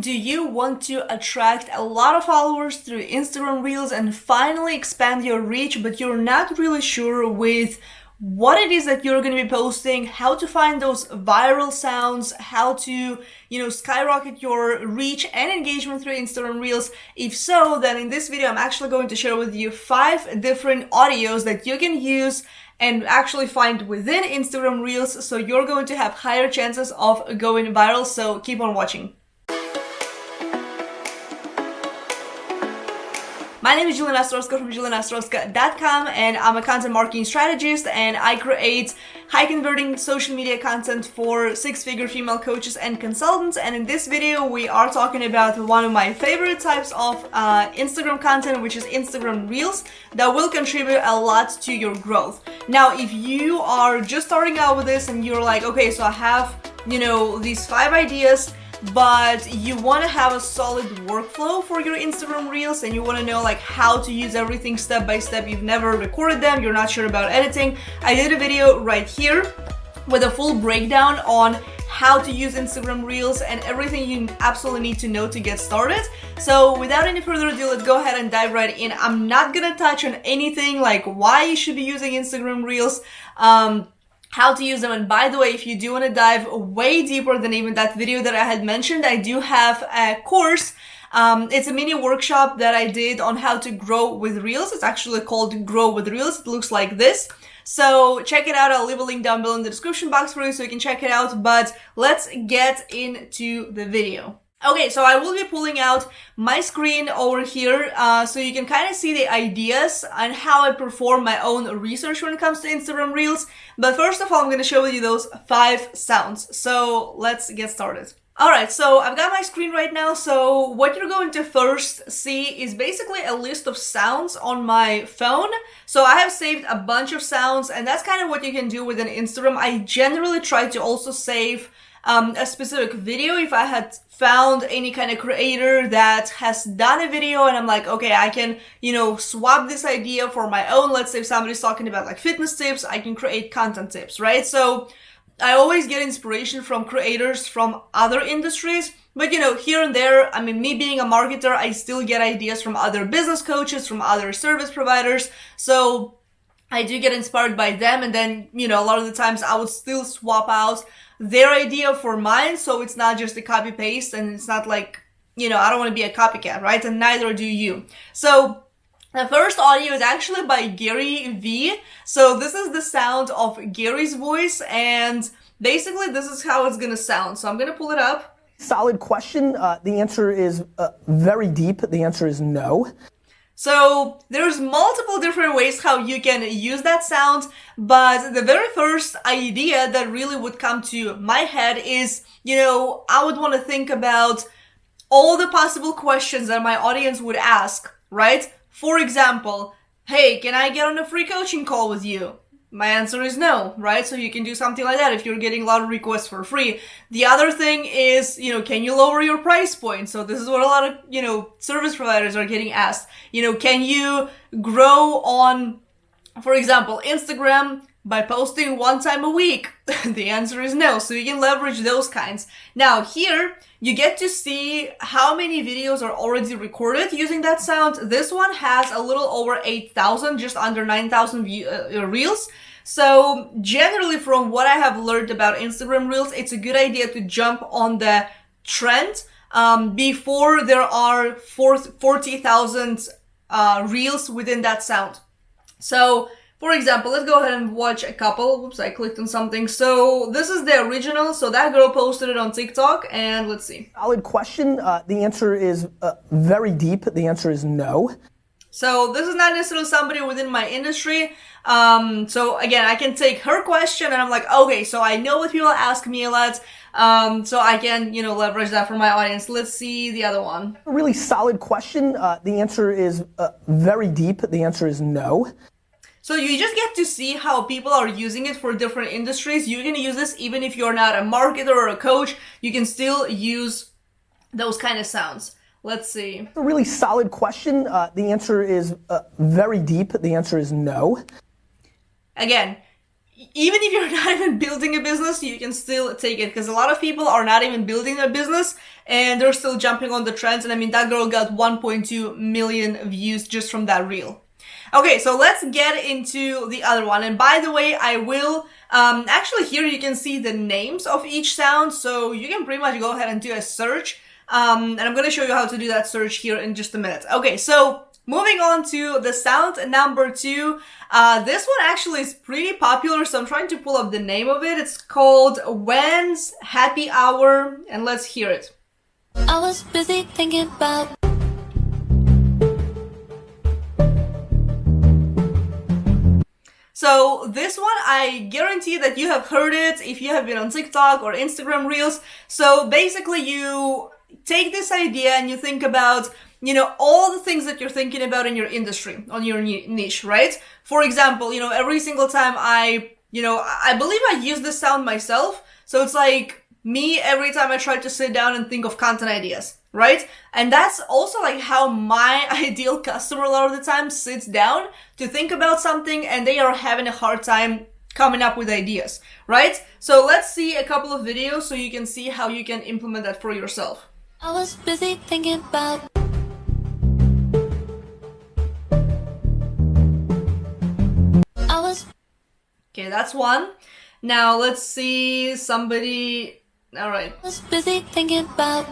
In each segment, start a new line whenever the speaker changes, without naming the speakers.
Do you want to attract a lot of followers through Instagram Reels and finally expand your reach, but you're not really sure with what it is that you're going to be posting, how to find those viral sounds, how to, skyrocket your reach and engagement through Instagram Reels? If so, then in this video, I'm actually going to share with you 5 different audios that you can use and actually find within Instagram Reels, so you're going to have higher chances of going viral. So keep on watching. My name is Jelena Ostrovska from JelenaOstrovska.com, and I'm a content marketing strategist, and I create high converting social media content for 6-figure female coaches and consultants. And in this video, we are talking about one of my favorite types of Instagram content, which is Instagram Reels, that will contribute a lot to your growth. Now, if you are just starting out with this and you're like, okay, so I have, these 5 ideas, but you want to have a solid workflow for your Instagram Reels and you want to know like how to use everything step by step, you've never recorded them, you're not sure about editing, I did a video right here with a full breakdown on how to use Instagram Reels and everything you absolutely need to know to get started. So without any further ado, let's go ahead and dive right in. I'm not gonna touch on anything like why you should be using Instagram Reels, how to use them. And by the way, if you do want to dive way deeper than even that video that I had mentioned, I do have a course. It's a mini workshop that I did on how to grow with Reels. It's actually called Grow with Reels. It looks like this. So check it out. I'll leave a link down below in the description box for you so you can check it out. But let's get into the video. Okay, so I will be pulling out my screen over here so you can kind of see the ideas and how I perform my own research when it comes to Instagram Reels. But first of all, I'm going to show you those 5 sounds. So let's get started. Alright, so I've got my screen right now. So what you're going to first see is basically a list of sounds on my phone. So I have saved a bunch of sounds, and that's kind of what you can do with an Instagram. I generally try to also save a specific video if I had found any kind of creator that has done a video and I'm like, okay, I can, swap this idea for my own. Let's say if somebody's talking about like fitness tips, I can create content tips, right? So I always get inspiration from creators from other industries, but here and there, I mean, me being a marketer, I still get ideas from other business coaches, from other service providers. So I do get inspired by them, and then, a lot of the times I would still swap out their idea for mine, so it's not just a copy paste, and it's not like, I don't want to be a copycat, right? And neither do you. So the first audio is actually by Gary V. So this is the sound of Gary's voice, and basically this is how it's gonna sound. So I'm gonna pull it up.
Solid question. The answer is very deep. The answer is no.
So there's multiple different ways how you can use that sound, but the very first idea that really would come to my head is, I would want to think about all the possible questions that my audience would ask, right? For example, hey, can I get on a free coaching call with you? My answer is no, right? So you can do something like that if you're getting a lot of requests for free. The other thing is, can you lower your price point? So this is what a lot of, service providers are getting asked. Can you grow on, for example, Instagram by posting 1 time a week? The answer is no. So you can leverage those kinds. Now here, you get to see how many videos are already recorded using that sound. This one has a little over 8,000, just under 9,000 reels. So generally, from what I have learned about Instagram Reels, it's a good idea to jump on the trend before there are 40,000 reels within that sound. So for example, let's go ahead and watch a couple. Whoops, I clicked on something. So this is the original. So that girl posted it on TikTok, and let's see.
Solid question. The answer is very deep. The answer is no.
So this is not necessarily somebody within my industry. So again, I can take her question and I'm like, okay, so I know what people ask me a lot. So I can, leverage that for my audience. Let's see the other one.
A really solid question. The answer is very deep. The answer is no.
So you just get to see how people are using it for different industries. You can use this even if you're not a marketer or a coach. You can still use those kind of sounds. Let's see.
A really solid question. The answer is very deep. The answer is no.
Again, even if you're not even building a business, you can still take it, because a lot of people are not even building a business and they're still jumping on the trends. And I mean, that girl got 1.2 million views just from that reel. Okay, so let's get into the other one. And by the way, I will, actually here you can see the names of each sound. So you can pretty much go ahead and do a search. And I'm going to show you how to do that search here in just a minute. Okay, so moving on to the sound number 2. This one actually is pretty popular, so I'm trying to pull up the name of it. It's called When's Happy Hour, and let's hear it.
I was busy thinking about.
So this one, I guarantee that you have heard it if you have been on TikTok or Instagram Reels. So basically you take this idea and you think about, you know, all the things that you're thinking about in your industry, on your niche, right? For example, you know, every single time I believe I use this sound myself. So it's like me every time I try to sit down and think of content ideas, right? And that's also like how my ideal customer a lot of the time sits down to think about something, and they are having a hard time coming up with ideas, right? So let's see a couple of videos so you can see how you can implement that for yourself.
I was busy thinking about.
Okay, that's one. Now let's see somebody. All right.
I was busy thinking about.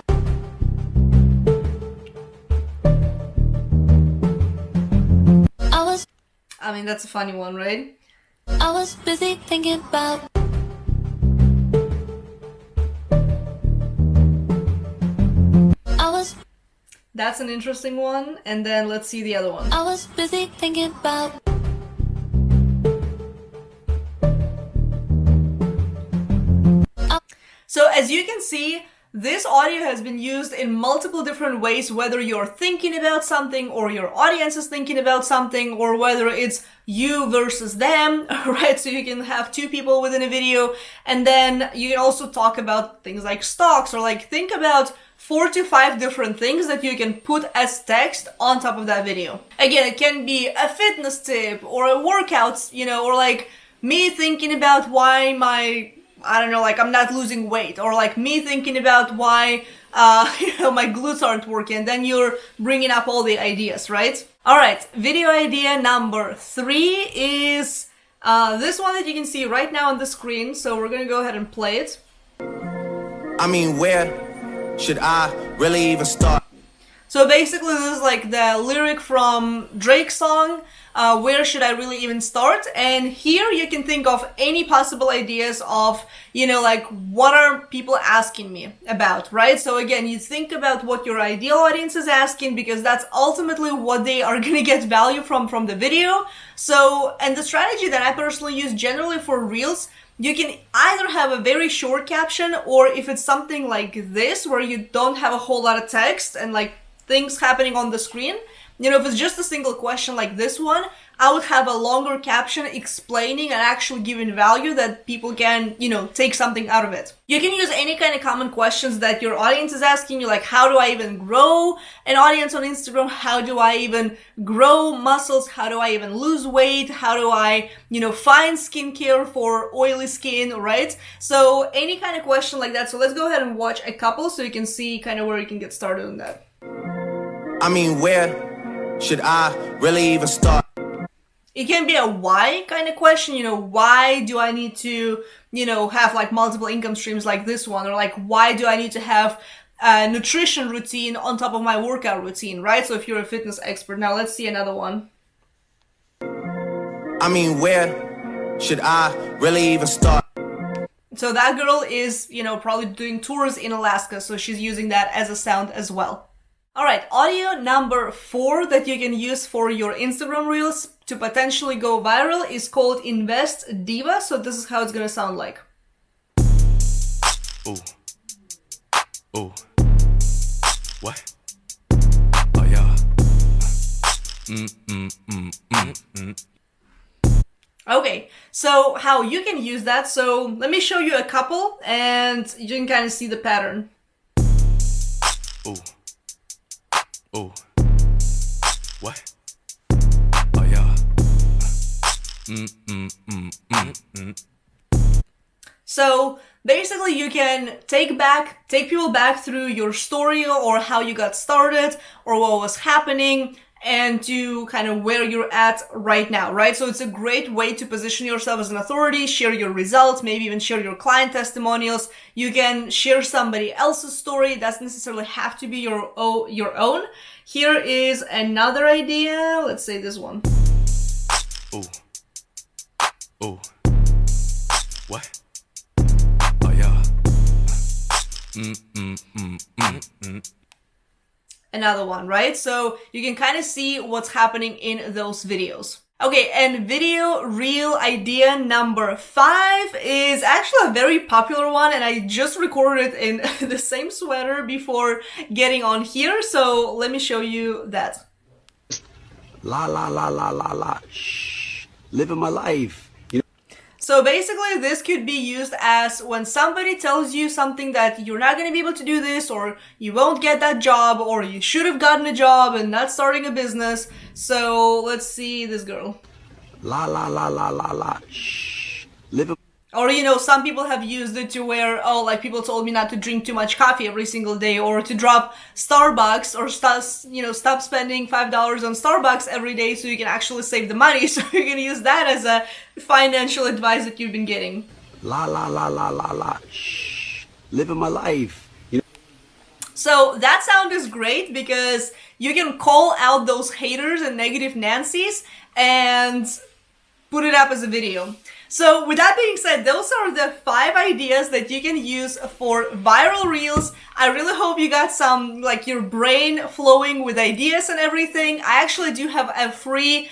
I mean, that's a funny one, right?
I was busy thinking about.
That's an interesting one. And then let's see the other one.
I was busy thinking about.
So as you can see, this audio has been used in multiple different ways, whether you're thinking about something or your audience is thinking about something, or whether it's you versus them, right? So you can have two people within a video, and then you can also talk about things like stocks, or like think about 4 to 5 different things that you can put as text on top of that video. Again, it can be a fitness tip or a workout, you know, or like me thinking about why I'm not losing weight, or like me thinking about why, my glutes aren't working. And then you're bringing up all the ideas, right? All right, video idea number 3 is this one that you can see right now on the screen. So we're gonna go ahead and play it.
I mean, where should I really even start?
So basically this is like the lyric from Drake's song, Where Should I Really Even Start? And here you can think of any possible ideas of, like what are people asking me about, right? So again, you think about what your ideal audience is asking, because that's ultimately what they are gonna get value from the video. So, and the strategy that I personally use generally for Reels, you can either have a very short caption, or if it's something like this where you don't have a whole lot of text and like things happening on the screen, if it's just a single question like this one, I would have a longer caption explaining and actually giving value that people can, take something out of it. You can use any kind of common questions that your audience is asking you, like how do I even grow an audience on Instagram? How do I even grow muscles? How do I even lose weight? How do I, find skincare for oily skin, right? So any kind of question like that. So let's go ahead and watch a couple so you can see kind of where you can get started on that.
I mean, where should I really even start?
It can be a why kind of question, why do I need to, have like multiple income streams like this one? Or like, why do I need to have a nutrition routine on top of my workout routine, right? So if you're a fitness expert. Now let's see another one.
I mean, where should I really even start?
So that girl is, probably doing tours in Alaska. So she's using that as a sound as well. All right, audio number 4 that you can use for your Instagram Reels to potentially go viral is called Invest Diva. So this is how it's gonna sound like.
Ooh. Ooh. What? Oh yeah.
Okay, so how you can use that. So let me show you a couple and you can kind of see the pattern.
Ooh. Ooh. What? Oh yeah.
So basically you can take people back through your story or how you got started or what was happening and to kind of where you're at right now, right? So it's a great way to position yourself as an authority, share your results, maybe even share your client testimonials. You can share somebody else's story. It doesn't necessarily have to be your own. Here is another idea. Let's say this one.
Ooh. Ooh. What? Oh yeah.
Another one, right? So you can kind of see what's happening in those videos. Okay, and video reel idea number 5 is actually a very popular one, and I just recorded it in the same sweater before getting on here, so let me show you that.
La la la la la la. Shh. Living my life.
So basically this could be used as when somebody tells you something that you're not going to be able to do this, or you won't get that job, or you should have gotten a job and not starting a business. So let's see this girl.
La la la la la la. Shh. Living.
Or, you know, some people have used it to where, oh, like people told me not to drink too much coffee every single day, or to drop Starbucks, or stop spending $5 on Starbucks every day so you can actually save the money. So you can use that as a financial advice that you've been getting.
La la la la la la. Shh. Living my life.
So that sound is great because you can call out those haters and negative Nancys and put it up as a video. So with that being said, those are the 5 ideas that you can use for viral reels. I really hope you got some, like, your brain flowing with ideas and everything. I actually do have a free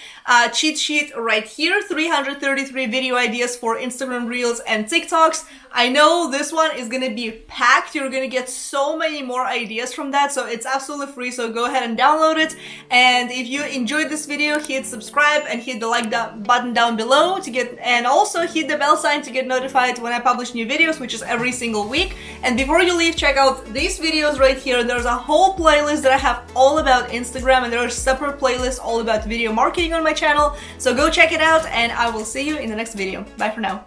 cheat sheet right here, 333 video ideas for Instagram Reels and TikToks. I know this one is gonna be packed. You're gonna get so many more ideas from that, so it's absolutely free, so go ahead and download it. And if you enjoyed this video, hit subscribe and hit the like button down below to get, and also hit the bell sign to get notified when I publish new videos, which is every single week. And before you leave, check out these videos right here. There's a whole playlist that I have all about Instagram, and there are separate playlists all about video marketing on my channel. So go check it out, and I will see you in the next video. Bye for now.